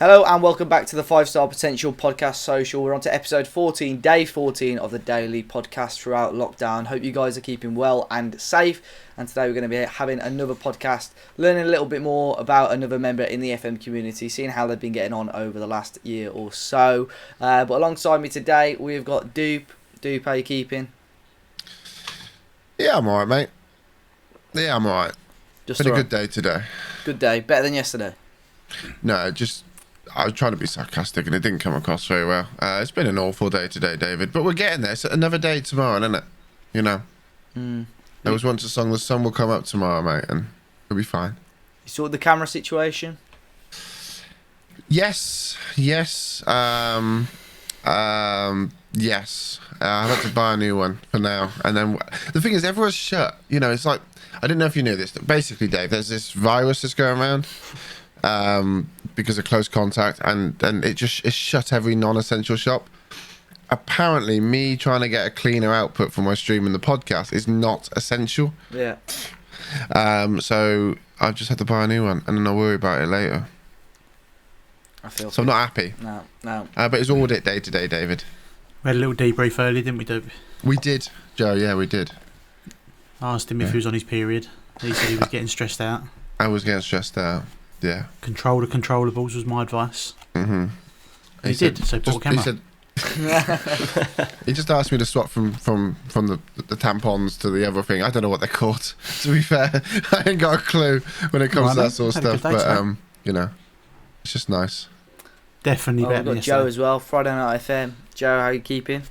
Hello and welcome back to the 5-Star Potential Podcast Social. We're on to episode 14, day 14 of the daily podcast throughout lockdown. Hope you guys are keeping well and safe. And today we're going to be having another podcast, learning a little bit more about another member in the FM community, seeing how they've been getting on over the last year or so. But alongside me today, we've got Dupe. Dupe, how you keeping? Yeah, I'm alright, mate. Yeah, I'm alright. Just been a good day today. Good day. Better than yesterday? No, I was trying to be sarcastic and it didn't come across very well. It's been an awful day today, David, but we're getting there. It's another day tomorrow, isn't it? You know. There was once a song, the sun will come up tomorrow, mate, and it'll be fine. You saw the camera situation? Yes. Yes. I've had to buy a new one for now. And then the thing is, everyone's shut. You know, it's like, I didn't know if you knew this. Basically, Dave, there's this virus that's going around because of close contact, and it shut every non-essential shop. Apparently, me trying to get a cleaner output for my stream and the podcast is not essential. Yeah. So I've just had to buy a new one, and then I'll worry about it later. So I'm not happy. No. But it's audit day today, David. We had a little debrief early, didn't we, Dave? We did, Joe. Yeah, we did. I asked him if he was on his period. He said he was getting stressed out. I was getting stressed out. Yeah. Control the controllables was my advice. Mm-hmm. He did. So bought a camera. He just asked me to swap from the tampons to the other thing. I don't know what they're called. To be fair, I ain't got a clue when it comes to that sort of stuff. But you know, it's just nice. Definitely better. We've got Joe as well. Friday Night FM. Joe, how you keeping?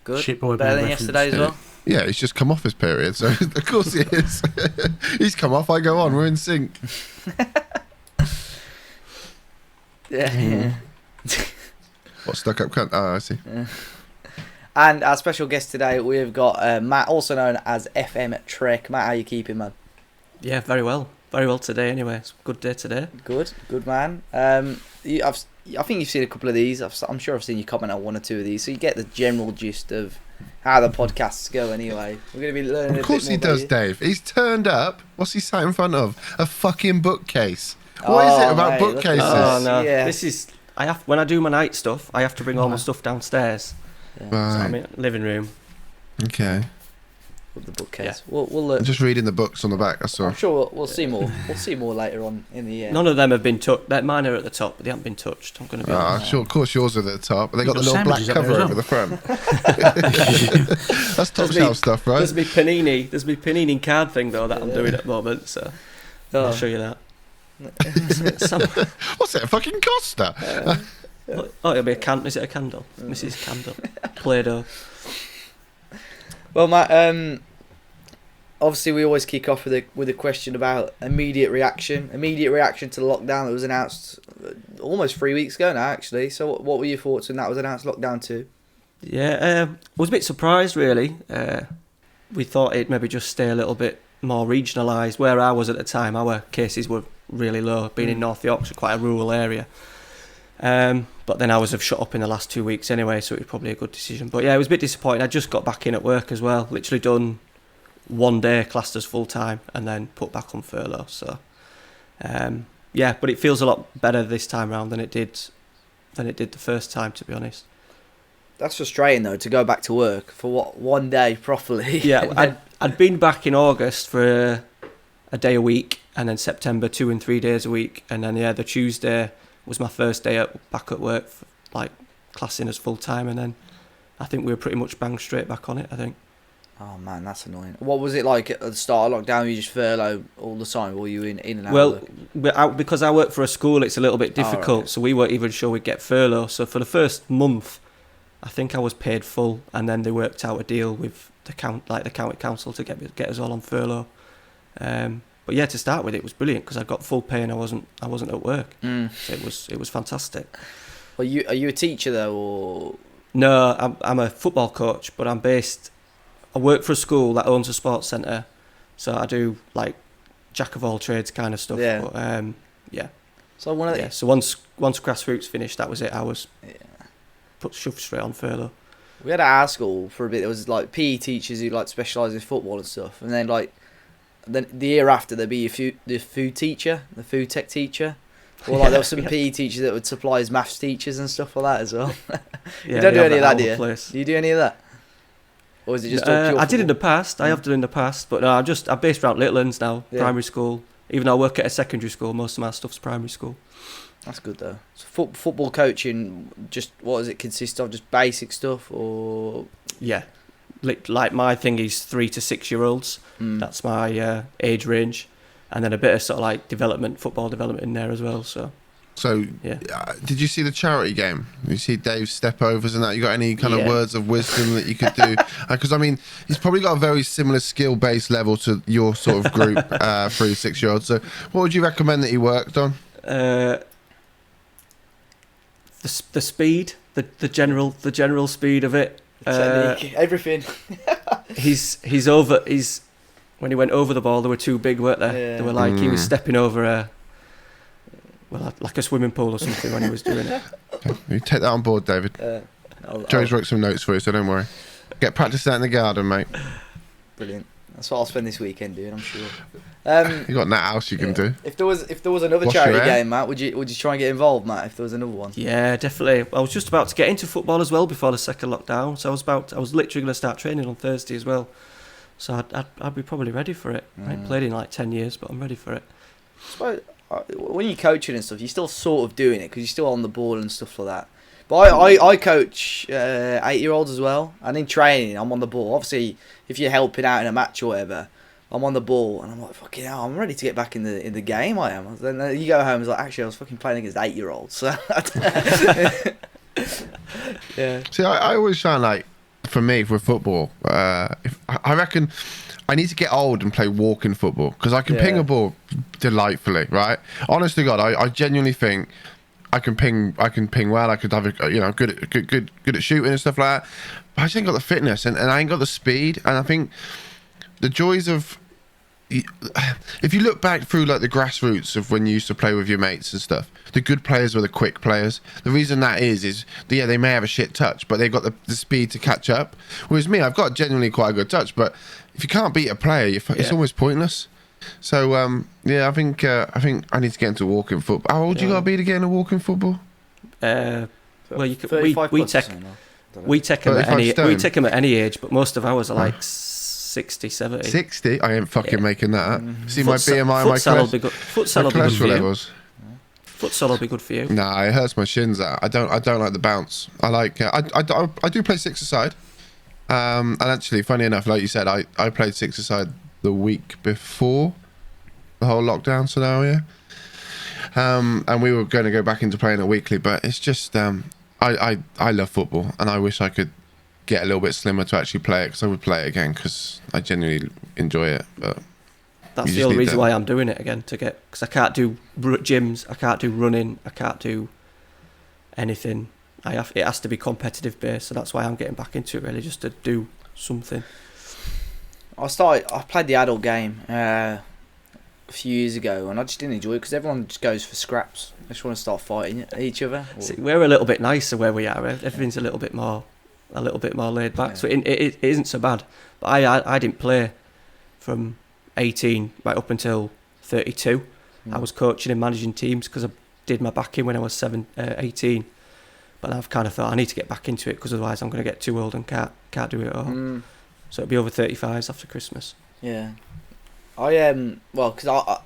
Good. Shitboy better than yesterday as well. Yeah, he's just come off his period, so of course he is. He's come off. I go on. We're in sync. Yeah. What, stuck up cunt? Oh, I see. And our special guest today, we've got Matt, also known as FMTreq. Matt, how you keeping, man? Yeah, very well. Very well today, anyway. It's a good day today. Good man. I think you've seen a couple of these. I'm sure I've seen you comment on one or two of these, so you get the general gist of how the podcasts go anyway. We're going to be learning Of course he does, Dave. He's turned up. What's he sat in front of? A fucking bookcase. What is it about bookcases? Oh, no. Yeah. This is... when I do my night stuff, I have to bring all my stuff downstairs. Yeah. Right. So I'm in the living room. Okay. With the bookcase. Yeah. We'll I'm just reading the books on the back, that's all. I'm sure we'll see more. We'll see more later on in the year. None of them have been touched. Mine are at the top, but they haven't been touched. I'm going to be honest. Sure, of course yours are at the top, but they got the You've little got black sandwiches up cover there as over the front. That's top shelf stuff, right? There's my Panini card thing, though, that I'm doing at the moment, so I'll show you that. What's it, a fucking Costa? It'll be a candle. Is it a candle? Mrs. Candle. Play-Doh. Well, Matt, obviously we always kick off with a question about immediate reaction to the lockdown that was announced almost 3 weeks ago now, actually. So what were your thoughts when that was announced, lockdown 2? Yeah, I was a bit surprised, really. We thought it'd maybe just stay a little bit more regionalised. Where I was at the time, our cases were really low, being in North Yorkshire, quite a rural area. But then hours have shut up in the last 2 weeks anyway, so it was probably a good decision. But yeah, it was a bit disappointing. I just got back in at work as well. Literally done 1 day, classed as full time, and then put back on furlough. So yeah, but it feels a lot better this time round than it did the first time, to be honest. That's frustrating though, to go back to work for 1 day properly. Yeah, I'd been back in August for a day a week, and then September 2 and 3 days a week, and then the Tuesday was my first day back at work, like classing as full time, and then I think we were pretty much bang straight back on it, I think. Oh man, that's annoying. What was it like at the start of lockdown? Were you just furlough all the time, or were you in and out of work? Because I work for a school, it's a little bit difficult, right. So we weren't even sure we'd get furlough. So for the first month, I think I was paid full, and then they worked out a deal with the county council to get us all on furlough. But yeah, to start with, it was brilliant because I got full pay and I wasn't at work. So it was fantastic. Well, are you a teacher though, or? No, I'm a football coach, but I work for a school that owns a sports centre, so I do like jack of all trades kind of stuff. Yeah. But, yeah. So one of the... So once grassroots finished, that was it. I was shoved straight on furlough. We had at our school for a bit. There was like PE teachers who like specialise in football and stuff, and then like then the year after there'd be the food teacher, the food tech teacher, or like there was some PE teachers that would supply as maths teachers and stuff like that as well. You don't do any of that, do you? Do you do any of that? Or is it just all pure I did in the football? past. I have done in the past, but no, I'm based around Littlands now, primary school. Even though I work at a secondary school, most of my stuff's primary school. That's good though. So football coaching, just what does it consist of? Just basic stuff, or Yeah, like my thing is 3 to 6 year olds. That's my age range, and then a bit of sort of like football development in there as well. So yeah. Did you see the charity game? You see Dave's step overs and that? You got any kind of words of wisdom that you could do? Because I mean, he's probably got a very similar skill based level to your sort of group, 3 to 6 year olds. So what would you recommend that he worked on? The speed, the general speed of it, technique, everything. When he went over the ball, there were 2 big, weren't there? Yeah. They were like he was stepping over like a swimming pool or something when he was doing it. Okay. You take that on board, David. Joe's wrote some notes for you, so don't worry. Get practice that in the garden, mate. Brilliant. That's what I'll spend this weekend doing, I'm sure. You got that else you can do. If there was another charity game, Matt, would you try and get involved, Matt? If there was another one? Yeah, definitely. I was just about to get into football as well before the second lockdown, so I was literally going to start training on Thursday as well. So I'd be probably ready for it. I ain't played in like 10 years, but I'm ready for it. I suppose when you're coaching and stuff, you're still sort of doing it because you're still on the ball and stuff like that. But I coach 8-year-olds as well, and in training I'm on the ball. Obviously, if you're helping out in a match or whatever, I'm on the ball and I'm like, fucking hell, I'm ready to get back in the game. I am. Then you go home and it's like, actually, I was fucking playing against 8-year-olds. So yeah. See, I always sound like, for me, for football, I reckon I need to get old and play walking football because I can ping a ball delightfully, right? Honest to God, I genuinely think I can ping well. I could have good at shooting and stuff like that. But I just ain't got the fitness and I ain't got the speed. And I think the joys of, if you look back through like the grassroots of when you used to play with your mates and stuff, the good players were the quick players. The reason that is they may have a shit touch, but they've got the speed to catch up. Whereas me, I've got genuinely quite a good touch, but if you can't beat a player, it's almost pointless. So I think I need to get into walking football. How old you got to be to get into walking football? Well, you can, we take them at any age, but most of ours are like 60, 70. 60? I ain't fucking making that up. See my BMI, my futsal will be good. Futsal will be good for you. Levels. Futsal will be good for you. Nah, it hurts my shins out. I don't like the bounce. I like I do play 6-a-side. And actually, funny enough, like you said, I played 6-a-side the week before the whole lockdown scenario. And we were going to go back into playing it weekly, but it's just I love football and I wish I could get a little bit slimmer to actually play it because I would play it again because I genuinely enjoy it. But that's the only reason why I'm doing it again, because I can't do gyms, I can't do running, I can't do anything. It has to be competitive based, so that's why I'm getting back into it really, just to do something. I played the adult game a few years ago, and I just didn't enjoy it because everyone just goes for scraps. They just want to start fighting each other. See, we're a little bit nicer where we are. Everything's a little bit more laid back, so it isn't so bad. But I didn't play from 18 right up until 32. I was coaching and managing teams because I did my back in when I was 18. But I've kind of thought I need to get back into it because otherwise I'm going to get too old and can't do it at all. So it'll be over 35s after Christmas. Yeah. Because I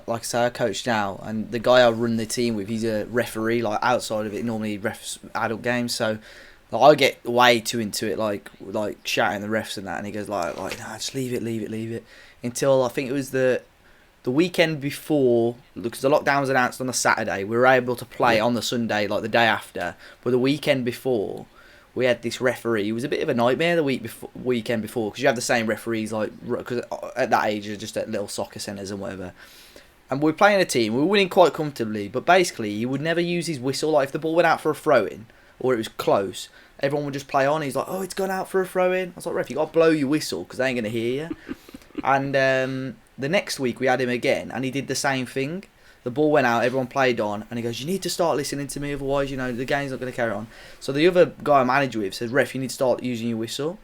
like I say, I coach now, and the guy I run the team with, he's a referee. Like outside of it, normally refs adult games. So like, I get way too into it, like shouting the refs and that, and he goes like, nah, just leave it. Until I think it was the weekend before, because the lockdown was announced on the Saturday, we were able to play on the Sunday, like the day after. But the weekend before, we had this referee. It was a bit of a nightmare the weekend before, because you have the same referees, like, because at that age, you're just at little soccer centres and whatever. And we were playing a team, we were winning quite comfortably, but basically, he would never use his whistle. Like, if the ball went out for a throw-in, or it was close, everyone would just play on. He's like, oh, it's gone out for a throw-in. I was like, ref, you got to blow your whistle, because they ain't going to hear you. And the next week, we had him again, and he did the same thing. The ball went out, everyone played on, and he goes, you need to start listening to me, otherwise, the game's not going to carry on. So the other guy I manage with said, ref, you need to start using your whistle.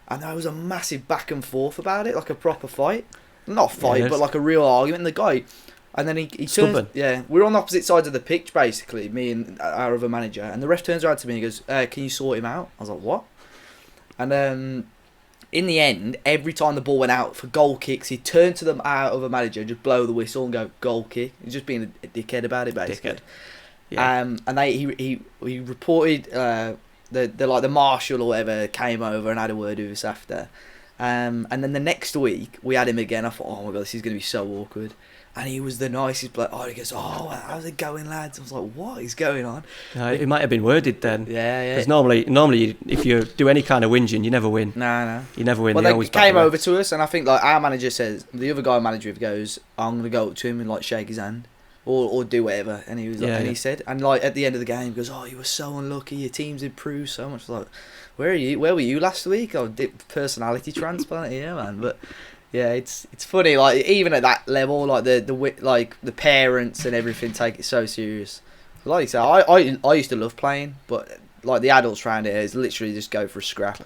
And there was a massive back and forth about it, like a proper fight. not fight, but like a real argument. And the guy, and then he turns, we're on opposite sides of the pitch basically, me and our other manager, and the ref turns around to me and goes, "Can you sort him out?" I was like, "What?" And in the end, every time the ball went out for goal kicks, he'd turn to our other manager, just blow the whistle and go goal kick. He's just being a dickhead about it basically. Yeah. And he reported the marshal or whatever came over and had a word with us after. And then the next week we had him again. I thought, oh my god, this is going to be so awkward. And he was the nicest bloke. Oh, he goes, "Oh, how's it going, lads?" I was like, "What is going on?" It might have been worded then. Yeah. Because normally, if you do any kind of whinging, you never win. No. You never win. Well, they came over to us, and I think like our manager says, the other guy manager goes, "I'm going to go up to him and like shake his hand." Or do whatever, and he was like, he said, and like at the end of the game, he goes, "Oh, you were so unlucky. Your team's improved so much." Like, where were you last week? Oh, personality transplant, yeah, man. But yeah, it's funny. Like even at that level, like the parents and everything take it so serious. Like I say, I used to love playing, but like the adults around here is literally just go for a scrap.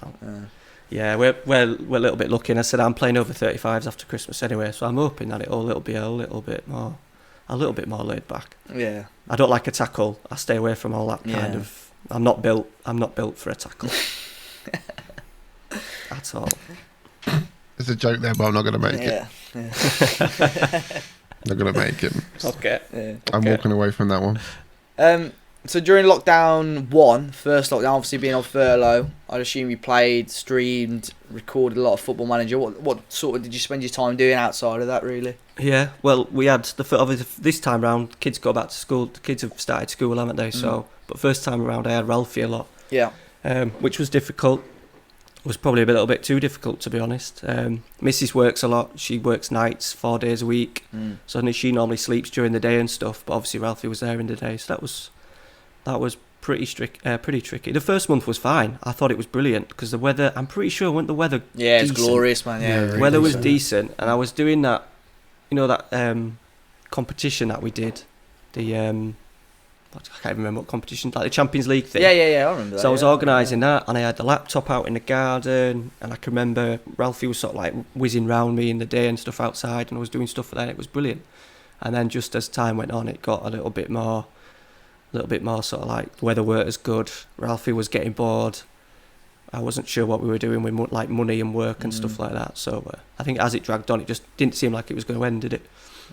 Yeah, we're a little bit lucky. And I said I'm playing over 35s after Christmas anyway, so I'm hoping that it'll be a little bit more laid back. Yeah. I don't like a tackle. I stay away from all that kind of. I'm not built for a tackle. That's all. There's a joke there, but I'm not going to make it. Yeah. Not going to make it. Okay. Yeah. I'm walking away from that one. So during lockdown first lockdown, obviously being on furlough, I'd assume you played, streamed, recorded a lot of Football Manager. What sort of did you spend your time doing outside of that, really? Yeah, well, we had obviously this time round, kids go back to school. The kids have started school, haven't they? So, but first time around, I had Ralphie a lot. Yeah. Which was difficult. It was probably a little bit too difficult, to be honest. Mrs. works a lot. She works nights, 4 days a week. So she normally sleeps during the day and stuff. But obviously Ralphie was there in the day, so that was pretty tricky. The first month was fine. I thought it was brilliant because the weather. I'm pretty sure the weather. Yeah, decent. it's glorious, man. Yeah, the weather was decent, and I was doing that. You know that competition that we did, I can't remember what competition, like the Champions League thing. Yeah, I remember that. So I was organising that, and I had the laptop out in the garden, and I can remember Ralphie was sort of like whizzing round me in the day and stuff outside, and I was doing stuff for that. It was brilliant. And then just as time went on, it got a little bit more sort of like the weather weren't as good. Ralphie was getting bored. I wasn't sure what we were doing with like money and work and stuff like that. So I think as it dragged on, it just didn't seem like it was going to end, did it?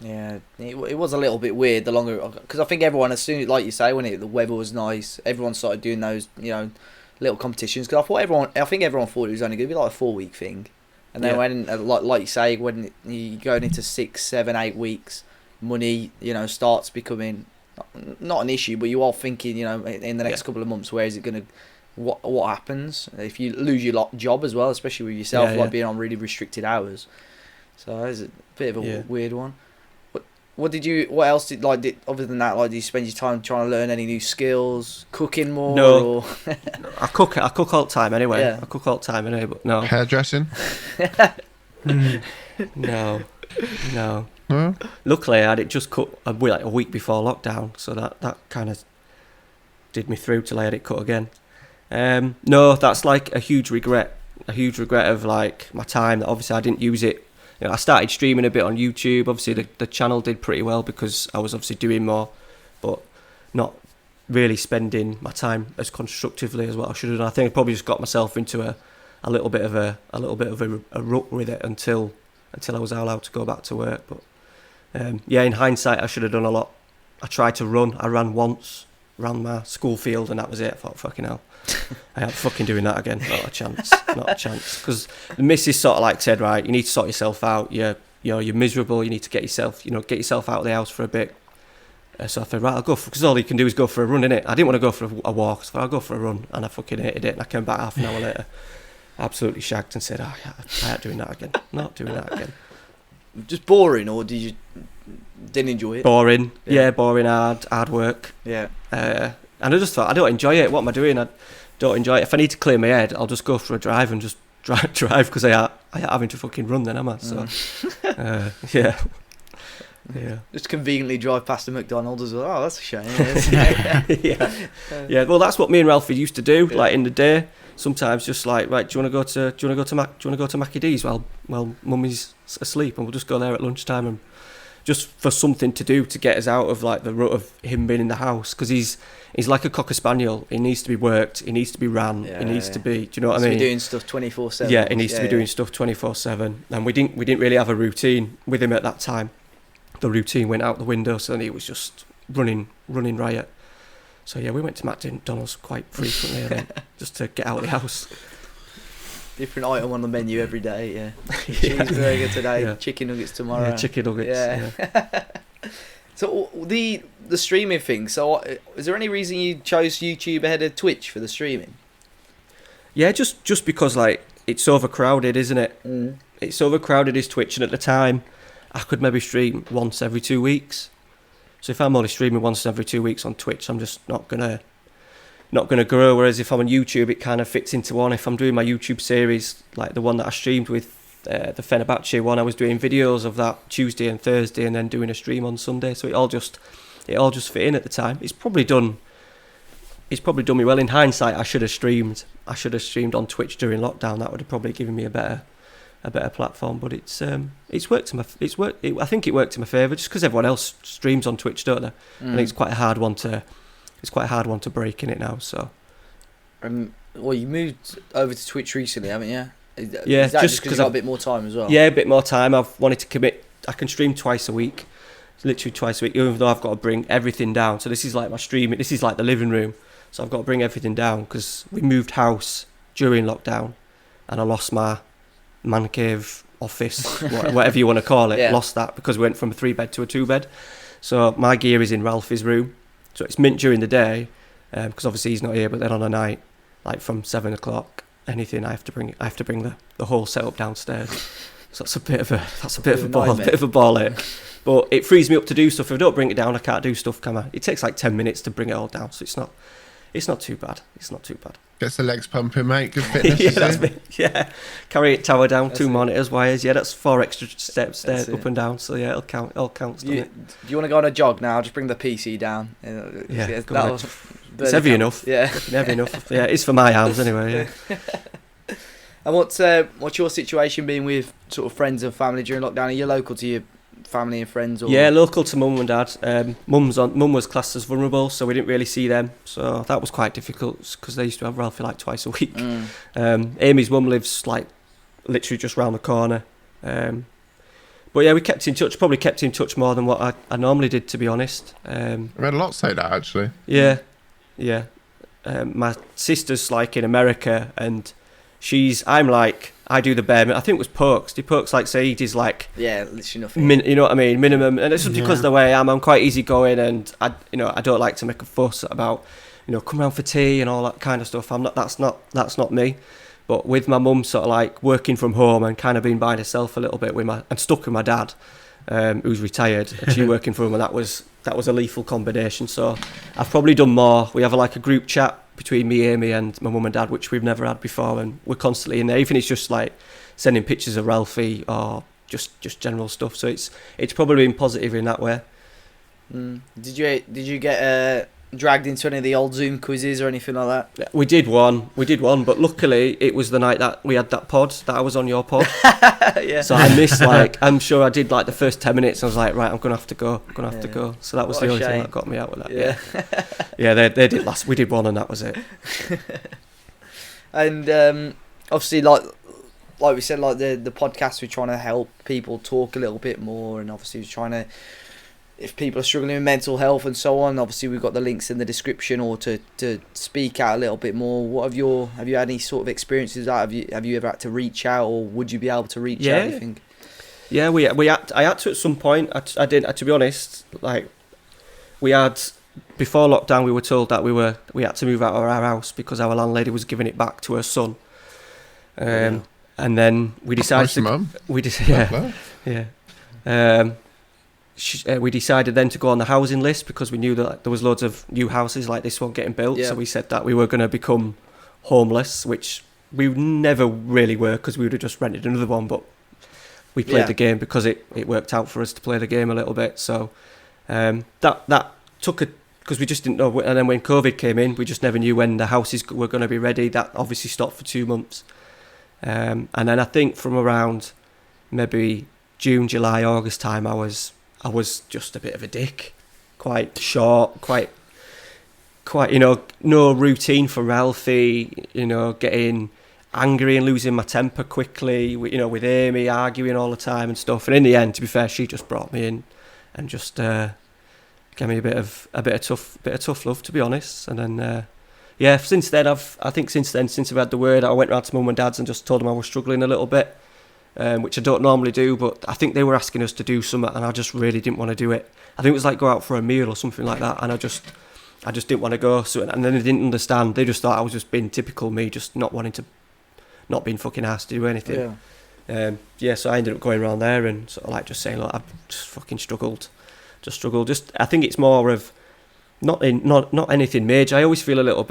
Yeah, it was a little bit weird the longer, because I think everyone, as soon, like you say, when the weather was nice, everyone started doing those, little competitions. Because I think everyone thought it was only going to be like a 4-week thing, and then when, like you say, when you're going into 6, 7, 8 weeks, money, starts becoming not an issue, but you are thinking, in the next couple of months, where is it going to, what happens if you lose your job as well, especially with yourself, being on really restricted hours. So it's a bit of a weird one. What else other than that, did you spend your time trying to learn any new skills, cooking more? No. Or? I cook all the time anyway. Yeah. I cook all the time anyway, but no. Hairdressing? No. Luckily, I had it just cut a week before lockdown, so that kind of did me through till I had it cut again. No, that's like a huge regret of like my time that obviously I didn't use it. I started streaming a bit on YouTube. Obviously, the channel did pretty well because I was obviously doing more, but not really spending my time as constructively as what I should have done. I think I probably just got myself into a little bit of a rut with it until I was allowed to go back to work. But in hindsight, I should have done a lot. I tried to run. I ran once, ran my school field, and that was it. I thought, fucking hell. I ain't fucking doing that again. Not a chance. Because the missus sort of like said, right, you need to sort yourself out. You're miserable. You need to get yourself out of the house for a bit. So I thought, right, I'll go because all you can do is go for a run, innit? I didn't want to go for a walk, so I'll go for a run, and I fucking hated it. And I came back half an hour later, absolutely shagged, and said, I ain't doing that again. Not doing that again. Just boring, or didn't enjoy it? Boring. Yeah, boring. Hard work. Yeah. And I just thought, I don't enjoy it. What am I doing? I don't enjoy it. If I need to clear my head, I'll just go for a drive and just drive because I ain't having to fucking run then, am I? So, yeah. Yeah. Just conveniently drive past a McDonald's as well. Oh, that's a shame. Yeah. Well, that's what me and Ralphie used to do. Like in the day, sometimes just like, right, do you want to go to Mackie D's while Mummy's asleep, and we'll just go there at lunchtime, and just for something to do to get us out of like the rut of him being in the house, because he's like a cocker spaniel. He needs to be worked. He needs to be ran. He needs to be. Do you know what I mean? Be doing stuff 24/7. Yeah, he needs to be doing stuff 24/7, and we didn't really have a routine with him at that time. The routine went out the window, so then he was just running riot. So yeah, we went to McDonald's quite frequently, I think, just to get out of the house. Different item on the menu every day. Yeah, cheeseburger today, chicken nuggets tomorrow. Yeah, chicken nuggets. Yeah. So the streaming thing. So is there any reason you chose YouTube ahead of Twitch for the streaming? Yeah, just because like it's overcrowded, isn't it? Mm. It's overcrowded is Twitch, and at the time, I could maybe stream once every 2 weeks. So if I'm only streaming once every 2 weeks on Twitch, I'm just not gonna grow. Whereas if I'm on YouTube, it kind of fits into one. If I'm doing my YouTube series, like the one that I streamed with, the Fenerbahce one, I was doing videos of that Tuesday and Thursday, and then doing a stream on Sunday. So it all just fit in at the time. It's probably done me well. In hindsight, I should have streamed on Twitch during lockdown. That would have probably given me a better platform. But I think it worked to my favour, just because everyone else streams on Twitch, don't they? I think it's quite a hard one to break in it now. So, well, you moved over to Twitch recently, haven't you? Yeah, is that just because I've got a bit more time as well. Yeah, a bit more time. I've wanted to commit. I can stream twice a week, literally twice a week, even though I've got to bring everything down. So this is like my streaming. This is like the living room. So I've got to bring everything down because we moved house during lockdown, and I lost my man cave, office, whatever you want to call it. Yeah. Lost that because we went from a 3-bed to a 2-bed. So my gear is in Ralphie's room. So it's mint during the day, because obviously he's not here. But then on a night, like from 7 o'clock, anything I have to bring the whole setup downstairs. So that's a bit of a ball ache. But it frees me up to do stuff. If I don't bring it down, I can't do stuff, can I? It takes like 10 minutes to bring it all down, so it's not too bad. Gets the legs pumping, mate. Good fitness. Yeah, that's me. Yeah, carry it tower down, That's 2 it. monitors, wires. Yeah, that's 4 extra steps there, That's up it. and down. So yeah, it'll count. It all counts. Do you want to go on a jog now? Just bring the PC down. Yeah, go that'll ahead. burn It's heavy the enough. Yeah. Heavy enough. Yeah, it's for my arms anyway. Yeah. And what's your situation been with sort of friends and family during lockdown? Are you local to your family and friends? Or? Yeah, local to mum and dad. Mum was classed as vulnerable, so we didn't really see them. So that was quite difficult because they used to have Ralphie like twice a week. Amy's mum lives like literally just round the corner. But yeah, we kept in touch. Probably kept in touch more than what I normally did, to be honest. We had a lot to say that actually. Yeah. My sister's like in America, and I do the bare. I think it was Pokes. Did Pokes like say he's like literally nothing. you know what I mean, minimum. And it's just because of the way I am. I'm quite easygoing, and I don't like to make a fuss about come round for tea and all that kind of stuff. That's not me. But with my mum sort of like working from home and kind of being by herself a little bit and stuck with my dad, who's retired, and she working from home, and that was a lethal combination. So I've probably done more. We have a group chat between me, Amy, and my mum and dad, which we've never had before, and we're constantly in there. Even it's just like sending pictures of Ralphie or just general stuff. So it's probably been positive in that way. Did you get dragged into any of the old Zoom quizzes or anything like that? We did one, but luckily it was the night that we had that pod, that I was on your pod. Yeah. So I missed I'm sure I did like the first 10 minutes. I was like, right, I'm gonna have to go. So that was What a the only thing shame. that got me out with that. Yeah. Yeah, they did last. We did one, and that was it. And obviously, like we said, like the podcast, we're trying to help people talk a little bit more, and obviously we're trying to, if people are struggling with mental health and so on, obviously we've got the links in the description, or to speak out a little bit more. Have you had any sort of experiences that have you ever had to reach out, or would you be able to reach out, you think? Yeah, I had to at some point. I didn't, to be honest. Like, we had, before lockdown, we were told that we had to move out of our house because our landlady was giving it back to her son. And then we decided Mum. we decided then to go on the housing list because we knew that there was loads of new houses like this one getting built. Yeah. So we said that we were going to become homeless, which we never really were because we would have just rented another one. But we played the game because it worked out for us to play the game a little bit. So that took because we just didn't know. And then when COVID came in, we just never knew when the houses were going to be ready. That obviously stopped for 2 months. And then I think from around maybe June, July, August time, I was just a bit of a dick, quite short, quite no routine for Ralphie, getting angry and losing my temper quickly, with Amy arguing all the time and stuff. And in the end, to be fair, she just brought me in and just gave me a bit of tough love, to be honest. And then since then since I've had the word, I went round to mum and dad's and just told them I was struggling a little bit, which I don't normally do, but I think they were asking us to do something and I just really didn't want to do it. I think it was like go out for a meal or something like that, and I just didn't want to go. So, and then they didn't understand. They just thought I was just being typical me, just not being fucking asked to do anything. So I ended up going around there and sort of like just saying, look, I've just fucking struggled. I think it's more of not anything major. I always feel a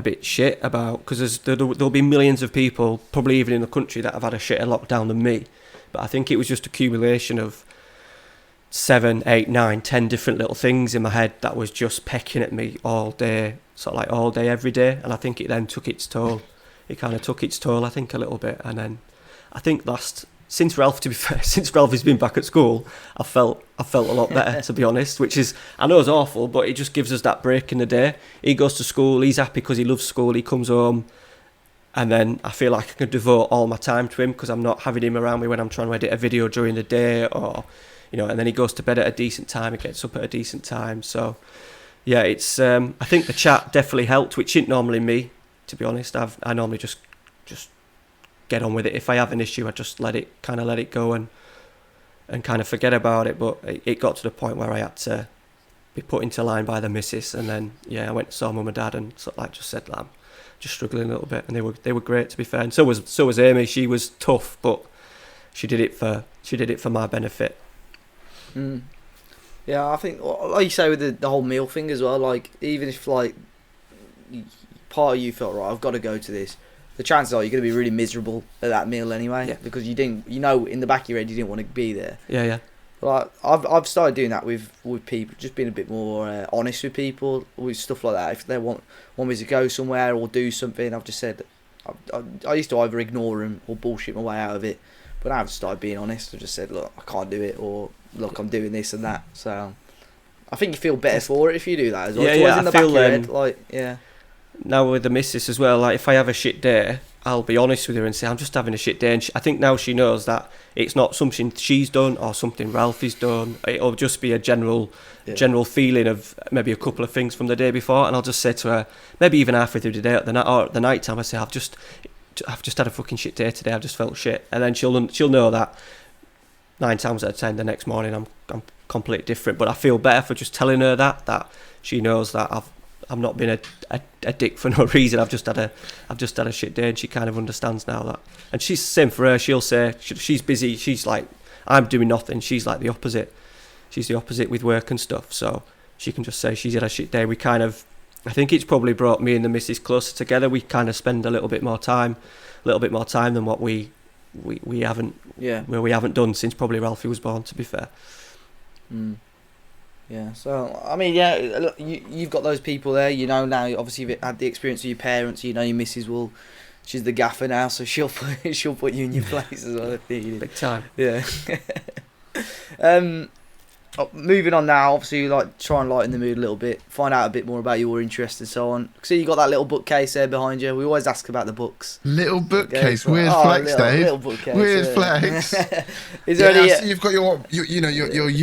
bit shit about, because there'll be millions of people, probably even in the country, that have had a shitter lockdown than me. But I think it was just accumulation of 7, 8, 9, 10 different little things in my head that was just pecking at me all day, sort of like all day, every day. And I think it then took its toll. It kind of took its toll, I think, a little bit. And then I think since Ralph has been back at school, I felt a lot better, to be honest, which is, I know it's awful, but it just gives us that break in the day. He goes to school, he's happy because he loves school, he comes home, and then I feel like I can devote all my time to him because I'm not having him around me when I'm trying to edit a video during the day, or, and then he goes to bed at a decent time, he gets up at a decent time. So, yeah, it's, I think the chat definitely helped, which isn't normally me, to be honest. I normally just get on with it. If I have an issue, I just let it go and kind of forget about it. But it got to the point where I had to be put into line by the missus, and then I went and saw mum and dad and sort of like just said, I'm just struggling a little bit, and they were great, to be fair. And so was Amy. She was tough, but she did it for my benefit. Yeah, I think, like you say, with the whole meal thing as well, like, even if like part of you felt, right, I've got to go to this, the chances are you're going to be really miserable at that meal anyway, because you didn't, in the back of your head you didn't want to be there. Like, I've started doing that with people, just being a bit more honest with people with stuff like that. If they want me to go somewhere or do something, I've just said, I used to either ignore them or bullshit my way out of it, but now I've started being honest. I've just said, look, I can't do it, or look, I'm doing this and that. So I think you feel better for it if you do that as well. It's always in the back of your head, like, now with the missus as well, like if I have a shit day, I'll be honest with her and say I'm just having a shit day, and I think now she knows that it's not something she's done or something Ralphie's done. It'll just be a general feeling of maybe a couple of things from the day before, and I'll just say to her, maybe even halfway through the day at the night or at the night time, I say I've just had a fucking shit day today. I've just felt shit, and then she'll know that 9 times out of 10 the next morning I'm completely different. But I feel better for just telling her that she knows that I'm not being a dick for no reason. I've just had a shit day, and she kind of understands now that. And she's the same for her. She'll say she's busy. She's like, I'm doing nothing. She's like the opposite. She's the opposite with work and stuff. So she can just say she's had a shit day. We kind of, I think it's probably brought me and the missus closer together. We kind of spend a little bit more time than what we haven't done since probably Ralphie was born, to be fair. Yeah, so I mean, look, you've got those people there, now. Obviously, you've had the experience with your parents. Your missus she's the gaffer now, so she'll put you in your place as well if needed. Big time. Yeah. Moving on now, obviously, like, try and lighten the mood a little bit, find out a bit more about your interests and so on. See, you got that little bookcase there behind you. We always ask about the books. Little bookcase, weird flex, Dave. Little bookcase, weird flex. Is there any? So you've got your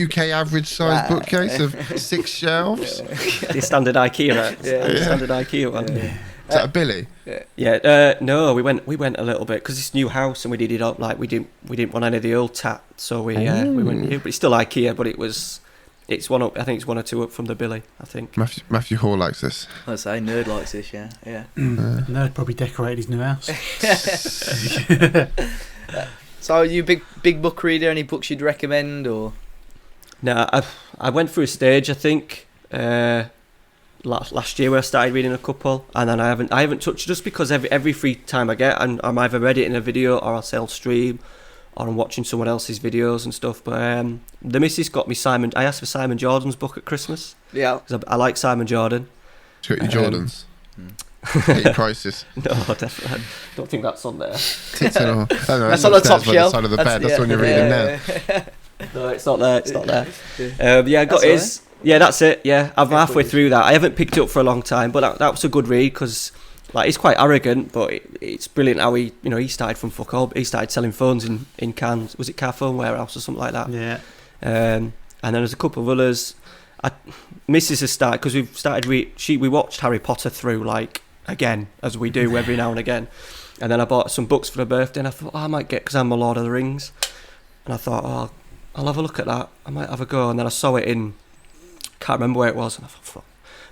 UK average size bookcase of 6 shelves. The standard IKEA, right? Standard IKEA one. Yeah. Is that a Billy? No, we went a little bit because it's new house and we did it up like we didn't want any of the old tat, so we went new, but it's still IKEA, but it's one up. I think it's 1 or 2 up from the Billy. I think Matthew Hall likes this. I say Nerd likes this, yeah. Nerd probably decorated his new house. So, are you a big book reader? Any books you'd recommend, or? No, I went through a stage, I think. Last year where I started reading a couple, and then I haven't touched it, just because every free time I get, I'm either read it in a video or I'll stream, or I'm watching someone else's videos and stuff. But the missus got me Simon. I asked for Simon Jordan's book at Christmas. Yeah. Because I like Simon Jordan. Got your Jordans. Get your prices. No, definitely. I don't think that's on there. Tits and all. I don't know, That's on the top upstairs by shelf. the side of the bed. That's the one you're reading now. No, it's not there. It's not there. I got That's his. Yeah, that's it. Yeah, I'm halfway please. through that. I haven't picked it up for a long time, but that was a good read because, like, he's quite arrogant, but it's brilliant how he started from fuck all. He started selling phones in Cannes. Was it Car Phone Warehouse or something like that? Yeah. And then there's a couple of others. Mrs. has started because we've started. We watched Harry Potter through like again as we do every now and again, and then I bought some books for her birthday, and I thought I might get because I'm a Lord of the Rings, and I thought I'll have a look at that. I might have a go, and then I saw it in. Can't remember where it was, and I thought, fuck,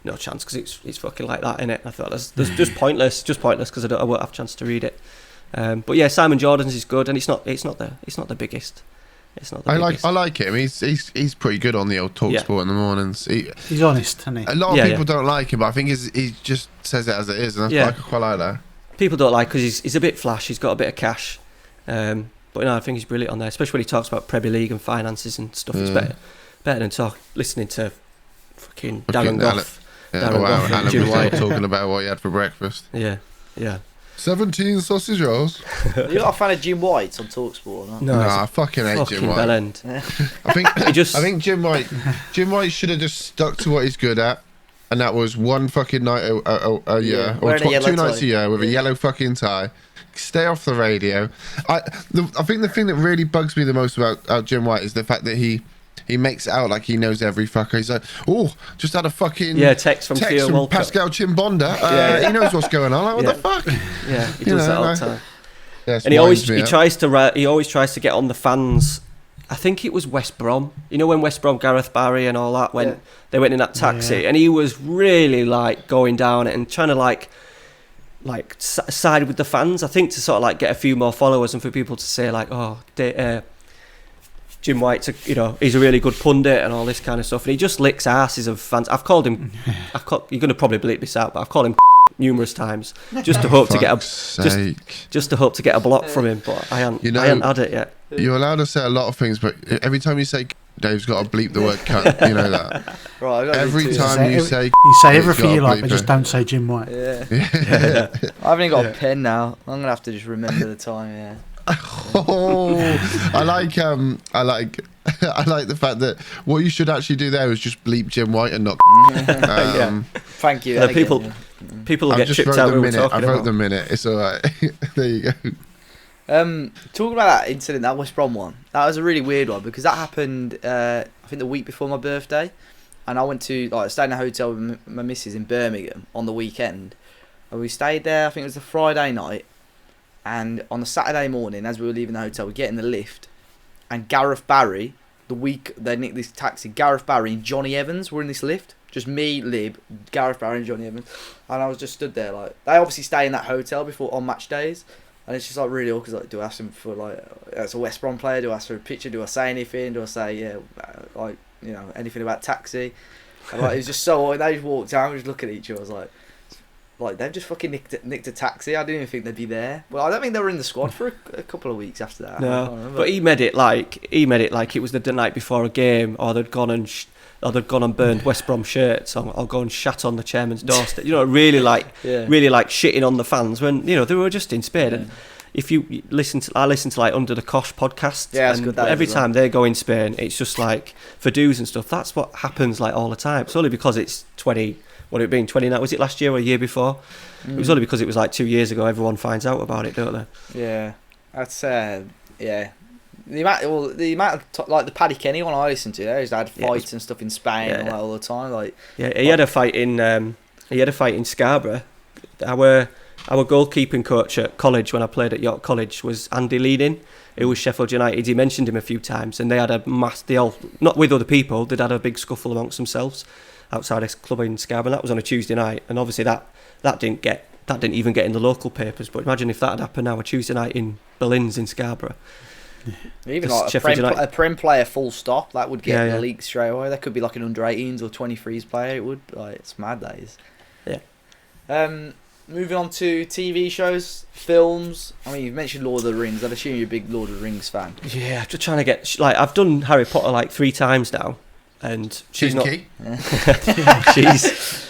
no chance because it's fucking like that in it. I thought that's just pointless because I won't have a chance to read it. But yeah, Simon Jordan's is good, and it's not the biggest. It's not the biggest. I like him. He's pretty good on the old talk sport in the mornings. He's honest, isn't he? A lot of people don't like him, but I think he just says it as it is, and I quite like that. People don't like because he's a bit flash. He's got a bit of cash, but no, I think he's brilliant on there, especially when he talks about Premier League and finances and stuff. It's better than listening to fucking Darren Goff. Darren Goff and Jim White talking about what he had for breakfast. Yeah. 17 sausage rolls. You're not a fan of Jim White on TalkSport, no? No, I fucking hate Jim White. I think Jim White should have just stuck to what he's good at, and that was one fucking night a year, or 2 nights a year with a yellow fucking tie. Stay off the radio. I think the thing that really bugs me the most about Jim White is the fact that he makes it out like he knows every fucker. He's like, just had a fucking text from Pascal Chimbonda. He knows what's going on. Like, what the fuck? Yeah, he does that all the time. Yeah, and he always tries to get on the fans. I think it was West Brom. You know when West Brom, Gareth Barry and all that, when they went in that taxi, and he was really like going down it and trying to like side with the fans. I think to sort of like get a few more followers and for people to say like, Jim White's he's a really good pundit and all this kind of stuff, and he just licks asses of fans. You're going to probably bleep this out, but I've called him numerous times just to hope to get just to hope to get a block from him, but I haven't had it yet. You're allowed to say a lot of things, but every time you say Dave's got to bleep the word cunt, you know that. Right, every time you say everything you like, but just don't say Jim White. Yeah. I haven't even got a pen now. I'm gonna have to just remember the time. Yeah. I like the fact that what you should actually do there is just bleep Jim White and not. Thank you. People will get tripped out when we're talking I wrote the minute. It's all right. There you go. Talking about that incident, that West Brom one, that was a really weird one because that happened I think the week before my birthday, and I went to stayed in a hotel with my missus in Birmingham on the weekend, and we stayed there. I think it was a Friday night, and on the Saturday morning as we were leaving the hotel, we get in the lift, and Gareth Barry, the week they nicked this taxi, Gareth Barry and Johnny Evans were in this lift. Just me, Lib, Gareth Barry and Johnny Evans, and I was just stood there like, they obviously stay in that hotel before on match days. And it's just like really awkward. Like, do I ask him for as a West Brom player? Do I ask for a picture? Do I say anything? Do I say anything about taxi? And it was just so. They just walked out, we just look at each other. I was like they've just fucking nicked a taxi. I didn't even think they'd be there. Well, I don't think they were in the squad for a couple of weeks after that. No, but he made it like it was the night before a game, or they'd gone and burned West Brom shirts, or go and shat on the chairman's doorstep. Really shitting on the fans when they were just in Spain. And if you listen to like Under the Cosh podcast, that's good. Every time they go in Spain, it's just like for dues and stuff. That's what happens like all the time. It's only because it's 20. What it been 29? Was it last year or a year before? It was only because it was like 2 years ago. Everyone finds out about it, don't they? Yeah, that's The amount of like the Paddy Kenny one I listened to, he's had fights and stuff in Spain and all the time. He had a fight in Scarborough. Our goalkeeping coach at college when I played at York College was Andy Leading. It was Sheffield United. He mentioned him a few times, and they had not with other people. They'd had a big scuffle amongst themselves outside a club in Scarborough. That was on a Tuesday night, and obviously that didn't even get in the local papers. But imagine if that had happened now, a Tuesday night in Berlin's in Scarborough. Even like a Prem player full stop, that would get leaked straight away. That could be like an under 18s or 23s player. It would, it's mad, that is. Yeah. moving on to TV shows, films. I mean, you've mentioned Lord of the Rings. I'd assume you're a big Lord of the Rings fan. Yeah, just trying to get I've done Harry Potter like 3 times now, and she's not. Cheeky. She's.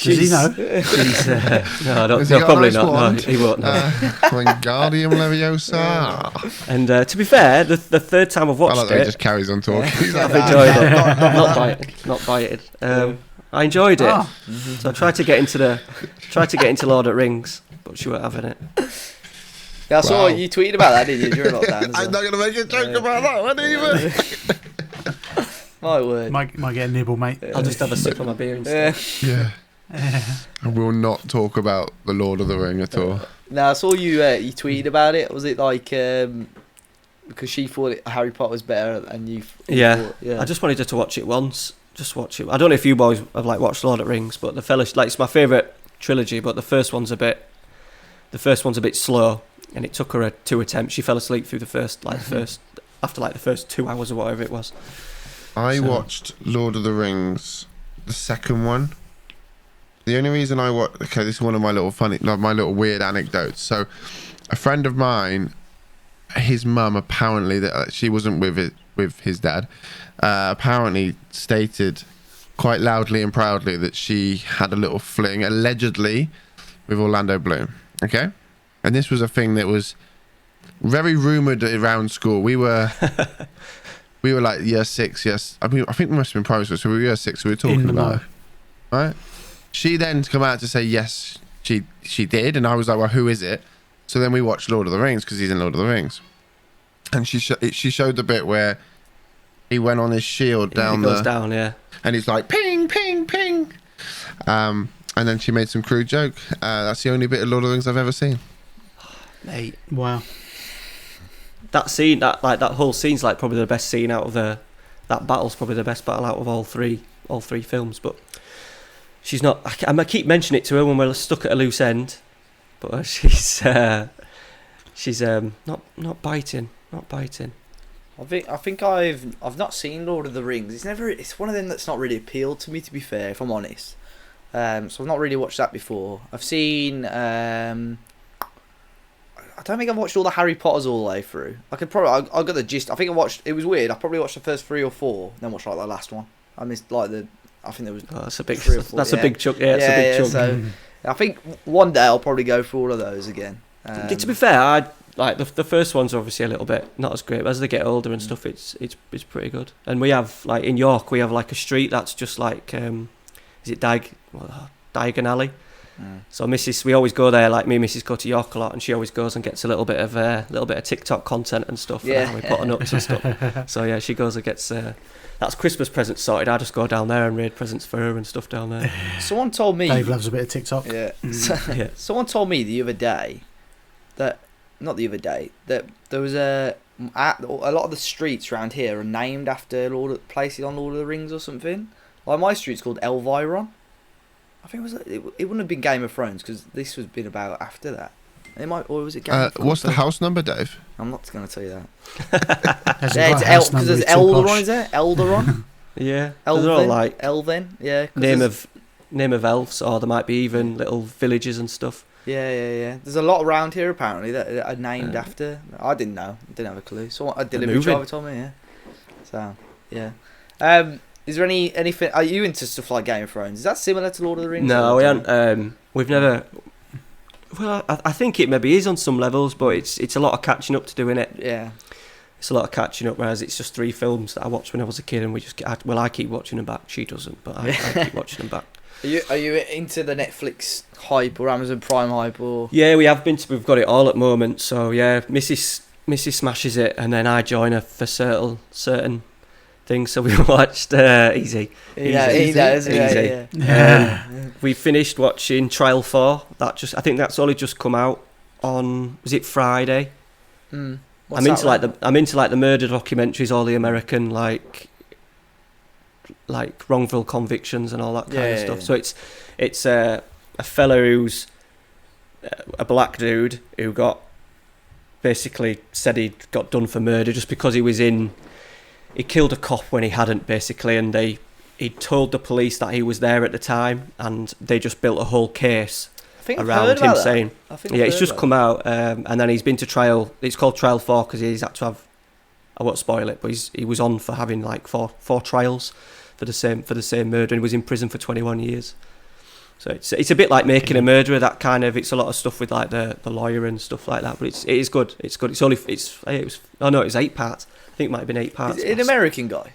Does he know? She's, no, Has he got a probably nice not. wand? No, he won't know. Wingardium Leviosa. And to be fair, the third time I've I watched like that he it, just carries on talking. He's like, I've enjoyed it. Not bited. I enjoyed it. Oh. So I tried to get into Lord of the Rings, but she weren't having it. Yeah, I saw Wow. you tweeted about that, didn't you, during lockdown? As I'm well? not going to make a joke about that one either. My word. Might get a nibble, mate. I'll just have a sip of my beer instead. Yeah. Yeah. I will not talk about the Lord of the Ring at all. No, I saw you tweeted about it. Was it like because she thought Harry Potter was better and you Yeah. thought, yeah. I just wanted her to watch it once. Just watch it. I don't know if you boys have like watched Lord of the Rings, but the Fellowship, like, it's my favourite trilogy. But the first one's a bit slow, and it took her 2 attempts. She fell asleep through the first 2 hours or whatever it was. I So- watched Lord of the Rings, the second one. The only reason I watched... Okay, this is one of my little weird anecdotes. So, a friend of mine, his mum, apparently, that she wasn't with his dad, apparently stated quite loudly and proudly that she had a little fling, allegedly, with Orlando Bloom. Okay? And this was a thing that was very rumoured around school. We were like year 6, yes. I think we must have been primary school, so we were year 6, so we were talking In the about know. it. Right? She then come out to say yes, she did, and I was like, well, who is it? So then we watched Lord of the Rings because he's in Lord of the Rings, and she showed the bit where he went on his shield down It goes down, yeah. and he's like ping ping ping, and then she made some crude joke. That's the only bit of Lord of the Rings I've ever seen. Mate, Wow. that scene, that whole scene's like probably the best scene out of that battle's probably the best battle out of all three films. But she's not. I keep mentioning it to her when we're stuck at a loose end, but she's not biting. I think I've not seen Lord of the Rings. It's one of them that's not really appealed to me, to be fair, if I'm honest. So I've not really watched that before. I've seen I don't think I've watched all the Harry Potters all the way through. I got the gist. I think it was weird. I probably watched the first 3 or 4, then watched like the last one. I missed I think there was That's a big. 3 or 4. That's a big chunk. Yeah, it's a big chunk. So I think one day I'll probably go through all of those again. To be fair, I like the first one's obviously a little bit not as great, but as they get older and stuff, it's pretty good. And we have like in York, we have like a street that's just like is it Diagon Alley? So we always go there. Like me and Mrs. go to York a lot, and she always goes and gets a little bit of TikTok content and stuff. Yeah, and we put on nuts and stuff. So yeah, she goes and gets that's Christmas presents sorted. I just go down there and raid presents for her and stuff down there. Someone told me. Dave loves a bit of TikTok. Yeah. Yeah. Someone told me the other day that there was a lot of the streets around here are named after places on Lord of the Rings or something. Like my street's called Elviron. I think it wouldn't have been Game of Thrones because this was been about after that. Or was it Game of Thrones? What's the house number, Dave? I'm not going to tell you that. Hasn't Yeah, got it's a house because number, there's he's too Elderon, posh. is there? Elderon? Yeah, Elven? they're all like Elven, yeah. 'cause name of elves, or there might be even little villages and stuff. Yeah. There's a lot around here apparently that are named after. I didn't know. I didn't have a clue. So a delivery moving. driver told me. Yeah. So yeah. Is there anything? Are you into stuff like Game of Thrones? Is that similar to Lord of the Rings? No, or we do you- haven't. We've never. Well, I think it maybe is on some levels, but it's a lot of catching up to do in it. Yeah. It's a lot of catching up, whereas it's just 3 films that I watched when I was a kid, and I keep watching them back. She doesn't, but I keep watching them back. Are you into the Netflix hype or Amazon Prime hype or? Yeah, we've got it all at the moment. So yeah, Mrs. smashes it, and then I join her for certain things. So we watched Easy. Yeah, Easy. he does. Easy. Yeah. We finished watching Trial 4. I think that's only just come out on. Was it Friday? What's I'm into that I'm into the murder documentaries, all the American like wrongful convictions and all that kind of stuff. Yeah. So it's a fella who's a black dude who got basically said he got done for murder just because he killed a cop when he hadn't, basically, and he told the police that he was there at the time, and they just built a whole case think I've around heard him about that. saying, I think I've yeah, it's heard just about come out, and then he's been to trial. It's called trial 4 because he's had to have. I won't spoil it, but he was on for having like four trials for the same murder, and he was in prison for 21 years. So it's a bit like Making a Murderer, that kind of. It's a lot of stuff with like the lawyer and stuff like that, but it is good. It's good. It's 8 parts. I think it might have been 8 parts. Is it an American guy?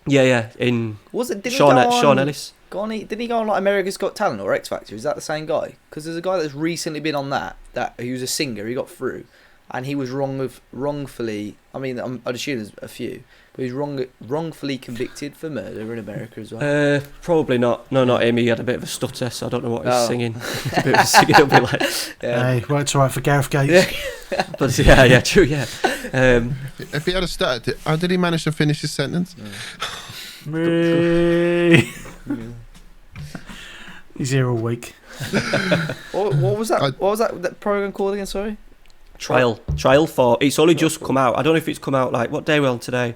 Yeah. In Was it? Didn't Sean he go on, Sean Ellis. Didn't he go on like America's Got Talent or X Factor? Is that the same guy? Because there's a guy that's recently been on that he was a singer. He got through, and he was wrongfully. I mean, I'd assume there's a few, but he's wrongfully convicted for murder in America as well. Probably not. No, not him. He had a bit of a stutter, so I don't know what he's singing. A bit of a singing, it'll be like. Hey, worked alright for Gareth Gates. But yeah, true, yeah. If he had a stutter, how did he manage to finish his sentence? He's here all week. What was that? What was that program called again? Sorry. Trial 4. It's only just come out. I don't know if it's come out like what day we're on today.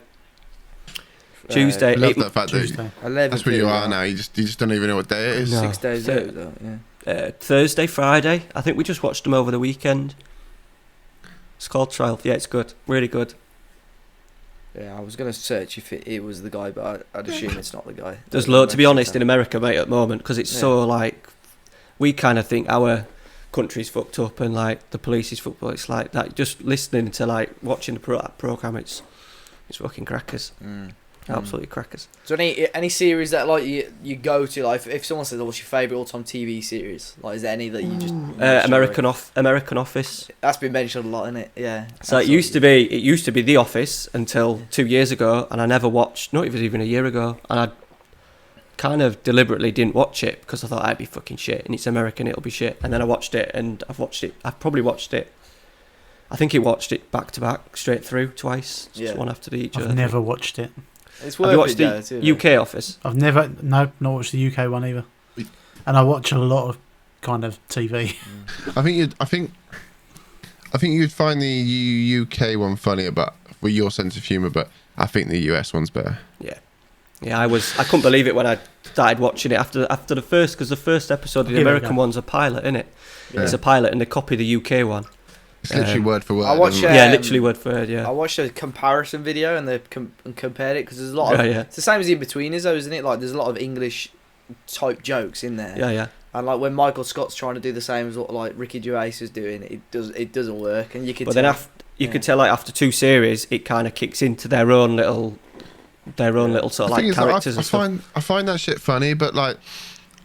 Tuesday. I love that fact Tuesday. that that's where you are now. You just don't even know what day it is. No. 6 days ago, yeah. Thursday, Friday. I think we just watched them over the weekend. It's called Trial. Yeah, it's good. Really good. Yeah, I was going to search if it was the guy, but I'd assume it's not the guy. There's loads, to be honest, in America, mate, at the moment, because it's so, like, we kind of think our country's fucked up and, like, the police is fucked up. It's like that. Just listening to, like, watching the programme, it's fucking crackers. Absolutely crackers. So any series that, like, you go to, like, if someone says, what's your favourite all-time TV series? Like, is there any that you just... American Office. That's been mentioned a lot, isn't it? Yeah. So it used to be The Office until 2 years ago, and I never watched, not even a year ago, and I kind of deliberately didn't watch it because I thought I'd be fucking shit, and it's American, it'll be shit. And then I watched it, and I've probably watched it, I think I watched it back to back, straight through, twice, just one after each other. I've never watched it. It's Have you watched the UK Office? I've never, not watched the UK one either. And I watch a lot of kind of TV. I think you'd find the UK one funnier, but with your sense of humour. But I think the US one's better. Yeah. I couldn't believe it when I started watching it after the first, because the first episode of the American one's a pilot, isn't it? Yeah. It's a pilot, and they copy the UK one. It's literally word for word. I watched, literally word for word. Yeah. I watched a comparison video and they compared it because there's a lot of. It's the same as In-Betweeners, though, isn't it? Like there's a lot of English type jokes in there. Yeah. And like when Michael Scott's trying to do the same as what like Ricky Gervais is doing, it doesn't work, and you can. But then you could tell like after 2 series, it kind of kicks into their own little sort of like characters and stuff. I find that shit funny, but like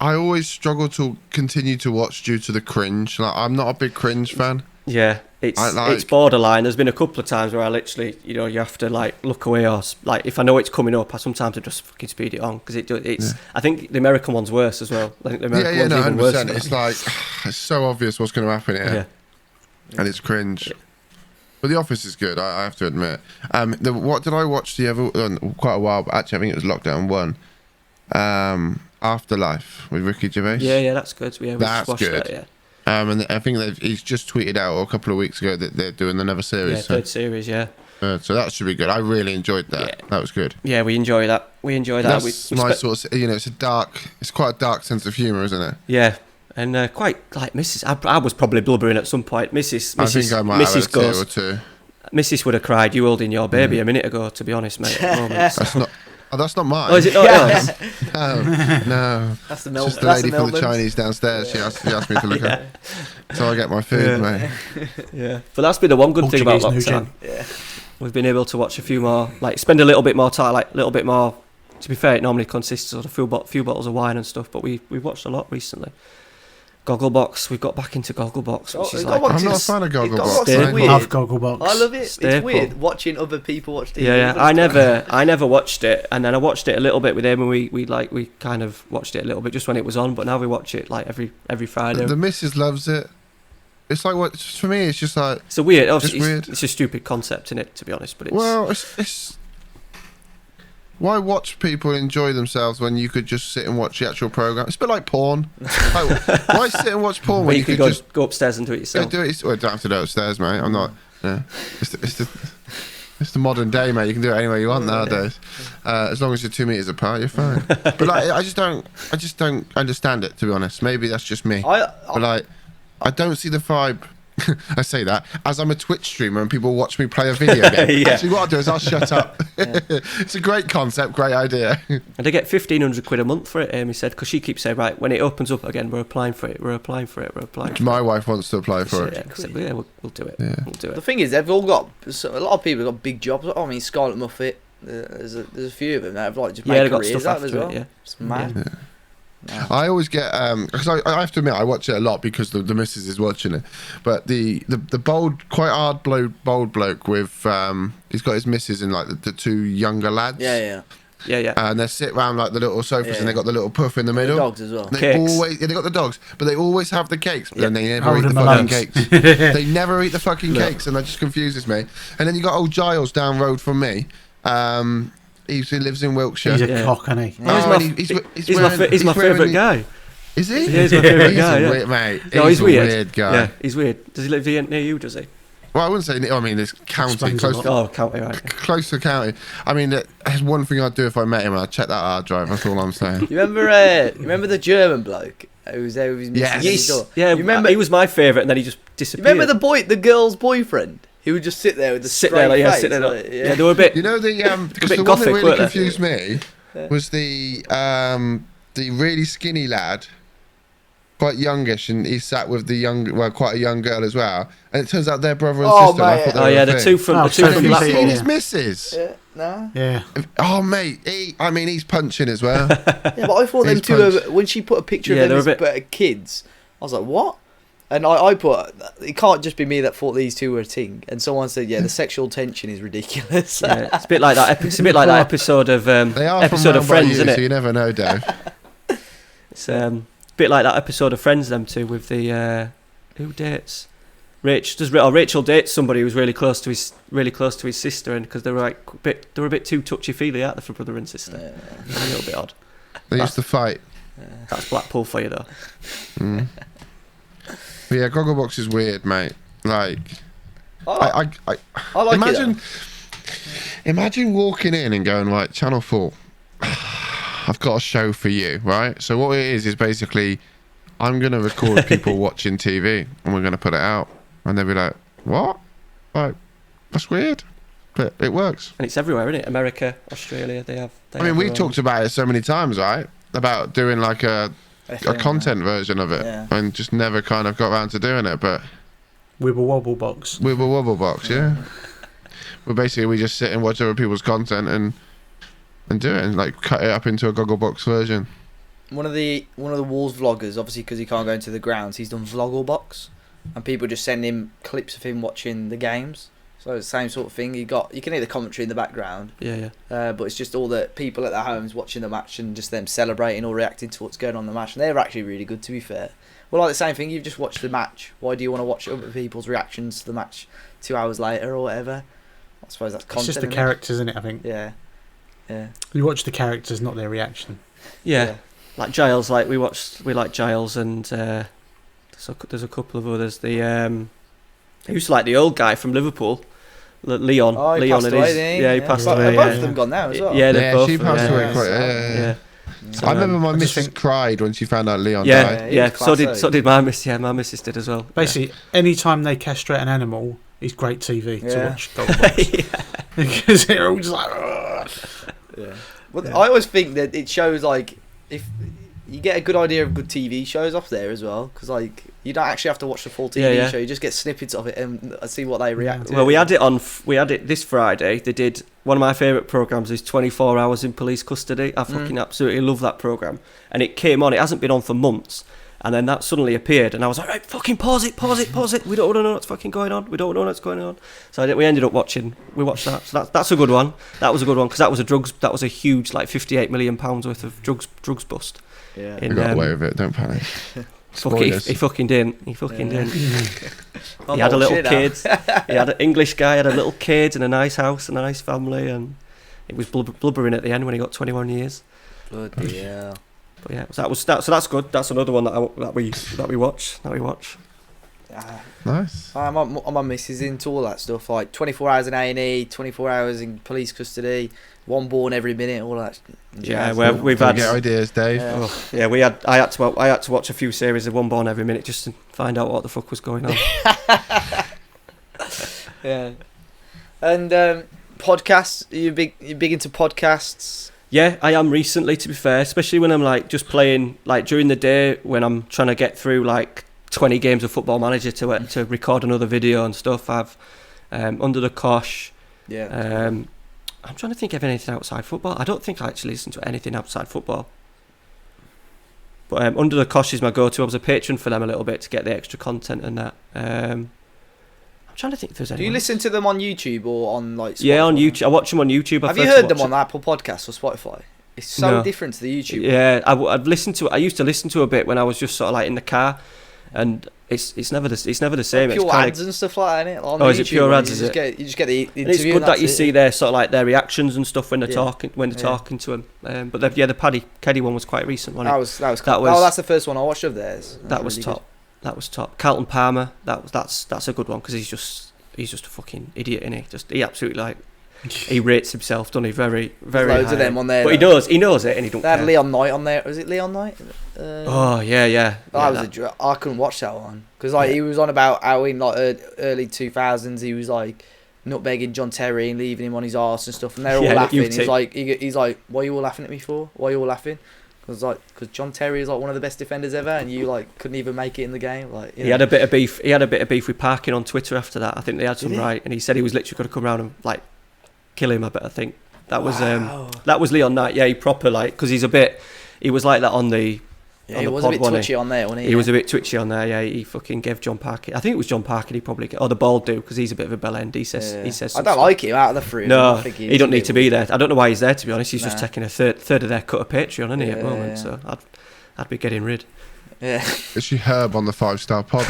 I always struggle to continue to watch due to the cringe. Like I'm not a big cringe fan. Yeah, it's borderline. There's been a couple of times where I literally, you have to like look away, or like if I know it's coming up, I sometimes just fucking speed it on because it's. Yeah. I think the American one's worse as well. I think the American one's even worse. It's like it's so obvious what's going to happen here, and it's cringe. Yeah. But The Office is good, I have to admit. What did I watch quite a while? But actually, I think it was Lockdown 1. Afterlife with Ricky Gervais. Yeah, that's good. Yeah, that's good. That, yeah. And I think he's just tweeted out a couple of weeks ago that they're doing another series. Yeah, third series, yeah. So that should be good. I really enjoyed that. Yeah. That was good. Yeah, we enjoy that. That's my sort of, it's quite a dark sense of humour, isn't it? Yeah, and quite like Mrs. I was probably blubbering at some point. Mrs. I think I might have a tear or two. Mrs. would have cried, you holding your baby a minute ago, to be honest, mate. At the moment. That's not mine. Oh, is it not yours? No. That's the just the lady from the Chinese downstairs. Yeah. She asked me to look at so I get my food, mate. Yeah. But that's been the one good thing about lockdown. Yeah. We've been able to watch a few more, like spend a little bit more time, like a little bit more. To be fair, it normally consists of a few bottles of wine and stuff, but we've watched a lot recently. Gogglebox, we've got back into Gogglebox, which is like... I'm not a fan of Gogglebox. I love Gogglebox. I love it. It's weird watching other people watch TV. Yeah. I never watched it, and then I watched it a little bit with him, and we kind of watched it a little bit just when it was on, but now we watch it like every Friday. The missus loves it. It's like for me, it's just like... It's a weird... It's a stupid concept, in it, to be honest, but it's... Well, it's why watch people enjoy themselves when you could just sit and watch the actual programme? It's a bit like porn. Like, why sit and watch porn when you could just go upstairs and do it yourself? Well, you don't have to do it upstairs, mate. I'm not. Yeah. It's the modern day, mate. You can do it anywhere you want nowadays. As long as you're 2 meters apart, you're fine. But like, I just don't understand it, to be honest. Maybe that's just me. But like, I don't see the vibe. I say that as I'm a Twitch streamer and people watch me play a video game. Yeah. Actually, what I'll do is I'll shut up. It's a great concept, great idea. And they get £1,500 a month for it, Amy said, because she keeps saying, right, when it opens up again, we're applying for it. My wife wants to apply for it. Yeah, I said, yeah, we'll do it. Yeah. We'll do The it. thing is, they've all got a lot of people have got big jobs. I mean, Scarlett Muffet. There's a few of them that have like just made Yeah, they got careers stuff out of it as after well. it, yeah. It's mad. Yeah. I always get because I have to admit I watch it a lot because the missus is watching it. But the bold, quite hard bold bloke with he's got his missus and like the two younger lads. Yeah. And they sit around like the little sofas Yeah. and they got the little puff in the The middle. dogs as well. They Cakes. always they got the dogs, but they always have the cakes. But then they never Hold eat the them fucking alone. cakes. They never eat the fucking cakes, and that just confuses me. And then you got old Giles down road from me. He lives in Wiltshire. He's a Yeah. cock, isn't he? Oh, and He's my favourite guy. Is he? Yeah, he's my favourite He's guy, a yeah. weird, mate. No, he's a weird. weird guy. Yeah, he's weird. Does he live near you, does he? Well, I wouldn't say. I mean, it's county, Explains a close, lot. Oh, county, right. close to county. I mean, there's one thing I'd do if I met him. I'd check that hard drive. That's all I'm saying. You remember the German bloke who was there with his missus? Yes. next door? Yeah, You remember? he was my favourite, and then he just You disappeared. remember the girl's boyfriend? He would just sit there with the sit there, like, straight yeah, face, sit there. like, Yeah, they were a bit. You know the because bit the one gothic, that really weren't they? confused me was the really skinny lad, quite youngish, and he sat with quite a young girl as well. And it turns out they're brother and Oh, sister. and I mate. thought they Oh were yeah, a the thing. two from Oh, the two so And from have you Blackpool. seen Blackpool. his missus? Yeah, no. Yeah. Oh mate, he's punching as well. Yeah, but I thought them He's two punched. when she put a picture Yeah, of them they're as kids, I was like, what? And I put, it can't just be me that thought these two were a thing. And someone said, yeah, the sexual tension is ridiculous. Yeah, it's a bit like that. It's a bit like that episode of They are episode from of round by Friends, you, isn't so it? you never know, Dave. It's a bit like that episode of Friends. Them two with the who dates. Rachel dates somebody who's really close to his sister, and because they were a bit too touchy feely, aren't they, for brother and sister? Yeah. A little bit odd. They used to fight. That's Blackpool for you, though. Mm. But yeah, Gogglebox is weird, mate. Like, I I like imagine, it. imagine walking in and going, right, Channel 4, I've got a show for you, right? So what it is basically, I'm going to record people watching TV and we're going to put it out. And they'll be like, what? Like, that's weird. But it works. And it's everywhere, isn't it? America, Australia, they have. I mean, we talked about it so many times, right? About doing like a content version of it. Yeah. And just never kind of got around to doing it. But Wibble wobble box. with a wobble box, yeah. Well, basically, we just sit and watch other people's content and do it and like cut it up into a Gogglebox version. One of the Wolves vloggers, obviously because he can't go into the grounds, he's done Vlogglebox, and people just send him clips of him watching the games. So it's the same sort of thing. You can hear the commentary in the background, Yeah. but it's just all the people at their homes watching the match and just them celebrating or reacting to what's going on in the match. And they're actually really good, to be fair. Well, like the same thing. You've just watched the match. Why do you want to watch other people's reactions to the match 2 hours later or whatever? I suppose that's content. It's just the isn't it? characters, isn't it? I think Yeah. you watch the characters, not their reaction. Yeah. Like Giles, we like Giles, and there's a couple of others. Who's like the old guy from Liverpool, Leon. Oh, he Leon passed and away, his, didn't he? yeah, he passed But away. both Yeah. of them gone now as well. Yeah, they're both. she passed yeah. away quite. Yeah. So, I remember my I just missus think- cried when she found out Leon Yeah, died. he was So class, did my miss. Yeah, my missus did as well. Basically, any time they castrate an animal, it's great TV to Yeah. watch Gogglebox. Because they're all just like, "Ugh." Yeah. Well, Yeah. I always think that it shows like if you get a good idea of good TV shows off there as well, because like you don't actually have to watch the full TV Yeah. show. You just get snippets of it and see what they react to. Well, we had it this Friday. They did one of my favourite programmes is 24 Hours in Police Custody. I fucking absolutely love that programme. And it came on. It hasn't been on for months. And then that suddenly appeared, and I was like, right, fucking pause it. We don't want to know what's fucking going on. We don't know what's going on. So we ended up watching. We watched that. So that's a good one. That was a good one because that was a huge like £58 million worth of drugs bust. Yeah. We got away with it. Don't panic. Spoilers. He fucking didn't. He fucking didn't. I'm He had a little watching it now. kid. He had an English guy, had a little kid and a nice house and a nice family, and it was blubbering at the end when he got 21 years. Bloody hell. But yeah, so that's good. That's another one that we watch. Nice. My missus into all that stuff, like 24 hours in A&E, 24 hours in police custody, one born every minute, all that. Yeah, well, we've had get ideas, Dave. Yeah. I had to watch a few series of One Born Every Minute just to find out what the fuck was going on. Yeah. And podcasts, you big into podcasts? Yeah, I am recently, to be fair, especially when I'm like just playing like during the day when I'm trying to get through like 20 games of Football Manager to record another video and stuff. I've Under the Cosh. Yeah. I'm trying to think of anything outside football. I don't think I actually listen to anything outside football. But Under the Cosh is my go-to. I was a patron for them a little bit to get the extra content and that. I'm trying to think if there's any. Do you listen to them on YouTube or on like Spotify? Yeah, on YouTube. I watch them on YouTube. Have you heard them on Apple Podcasts or Spotify? It's so No. different to the YouTube. Yeah, I've listened to it. I used to listen to a bit when I was just sort of like in the car, and it's never the same. Like pure it's ads and stuff like that, innit? Is it pure ads? You just get the interview. And it's good that you see their sort of like their reactions and stuff when they're talking to them. But the Paddy Keddy one was quite recent, wasn't it? That was cool. That's the first one I watched of theirs. That was really top. Good. That was top. Carlton Palmer. That's a good one because he's just a fucking idiot, isn't he? He absolutely he rates himself, doesn't he? Very, very loads high. of them on there. But he knows it, and he don't They had care. Leon Knight on there. Was it Leon Knight? I couldn't watch that one because he was on about how in like early 2000s he was like nutmegging John Terry and leaving him on his arse and stuff, and they're all laughing. He's like, "Why are you all laughing at me for? Why are you all laughing?" Because John Terry is like one of the best defenders ever, and you like couldn't even make it in the game. Like he had a bit of beef. He had a bit of beef with Parkin on Twitter after that. I think they had some right, and he said he was literally going to come around and like kill him. I think that was Leon Knight. Yeah, he proper because he was like that on the. Yeah, he was a bit twitchy on there, wasn't he? He was a bit twitchy on there. Yeah, he fucking gave John Parkin. I think it was John Parkin. He probably the bald dude because he's a bit of a bell end. He says. I don't like him out of the three. No, he don't need to be there. I don't know why he's there. To be honest, he's just taking a third of their cut of Patreon, isn't he, at the moment? Yeah. So I'd be getting rid. Yeah. Is she Herb on the 5-star pod?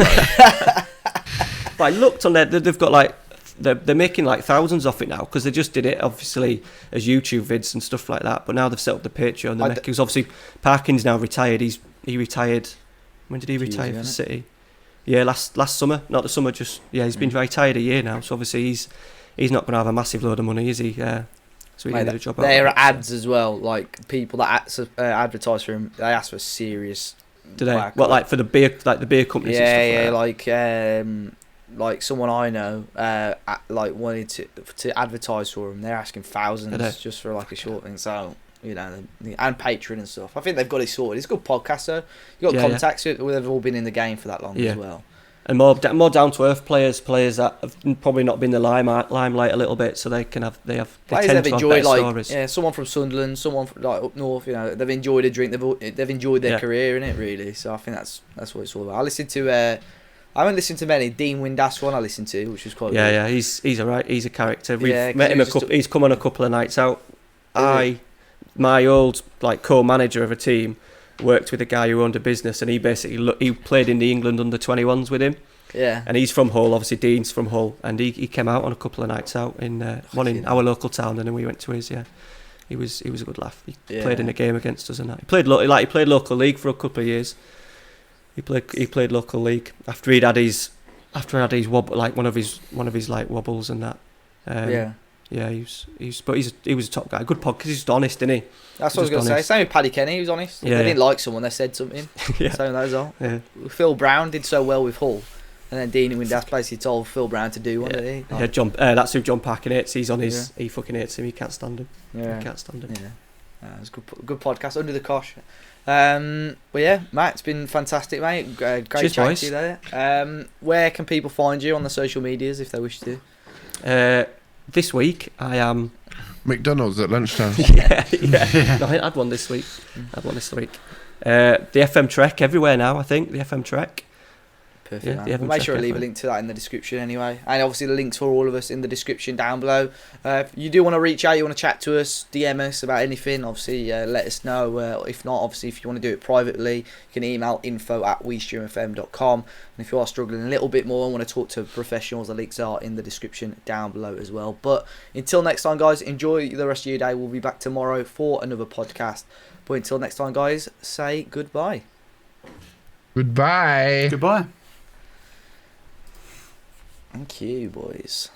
But I looked on there. They've got they're making thousands off it now because they just did it obviously as YouTube vids and stuff like that. But now they've set up the Patreon. Because obviously Parkin's now retired. He retired. When did he retire for City? Yeah, last summer. Not the summer. Just he's been retired a year now. So obviously he's not going to have a massive load of money, is he? So he needed a job. There are ads as well. Like people that advertise for him, they ask for serious. Do they? What for the beer companies? Yeah, and stuff yeah. Like someone I know, wanted to advertise for them. They're asking thousands just for a short thing. So and Patreon and stuff. I think they've got it sorted. It's a good podcast though. You got contacts with. They've all been in the game for that long as well. And more down to earth players that have probably not been in the limelight a little bit, so they tend to have better stories. Yeah, someone from Sunderland, someone from, up north. They've enjoyed a drink. They've enjoyed their career in it really. So I think that's what it's all about. I haven't listened to many. Dean Windass one I listened to, which was quite good. Yeah, he's alright. He's a character. We've met him he's come on a couple of nights out. My old co-manager of a team worked with a guy who owned a business, and he played in the England under-21s with him. Yeah. And he's from Hull. Obviously, Dean's from Hull, and he came out on a couple of nights out in one in our local town, and then we went to his. Yeah, he was a good laugh. He played in a game against us, and that. He played local league for a couple of years. He played local league after he had his wobble, one of his wobbles and that. Yeah, he was a top guy. Good pod because he's just honest, isn't he? That's what I was going to say. Same with Paddy Kenny, he was honest. Yeah. If they didn't like someone, they said something. Yeah. So that was all. Yeah. Phil Brown did so well with Hull, and then Dean Windass basically told Phil Brown to do one, didn't he? Yeah, John. That's who John Parkin hates. He's on his. He fucking hates him. He can't stand him. Yeah. He can't stand him. Yeah. It's good podcast. Under the Cosh. Well, yeah, Matt, it's been fantastic, mate. Great chatting to you there. Where can people find you on the social medias if they wish to? This week I am McDonald's at lunchtime. yeah. No, I had one this week. The FMTreq everywhere now. I think the FMTreq. Perfect. Yeah, we'll make sure to leave a link to that in the description anyway, and obviously the links for all of us in the description down below. If you do want to reach out, you want to chat to us, DM us about anything, obviously let us know. If not, obviously if you want to do it privately, you can email info@westreamfm.com, and if you are struggling a little bit more and want to talk to professionals, the links are in the description down below as well. But until next time, guys, enjoy the rest of your day. We'll be back tomorrow for another podcast, but until next time, guys, say goodbye. Goodbye. Thank you, boys.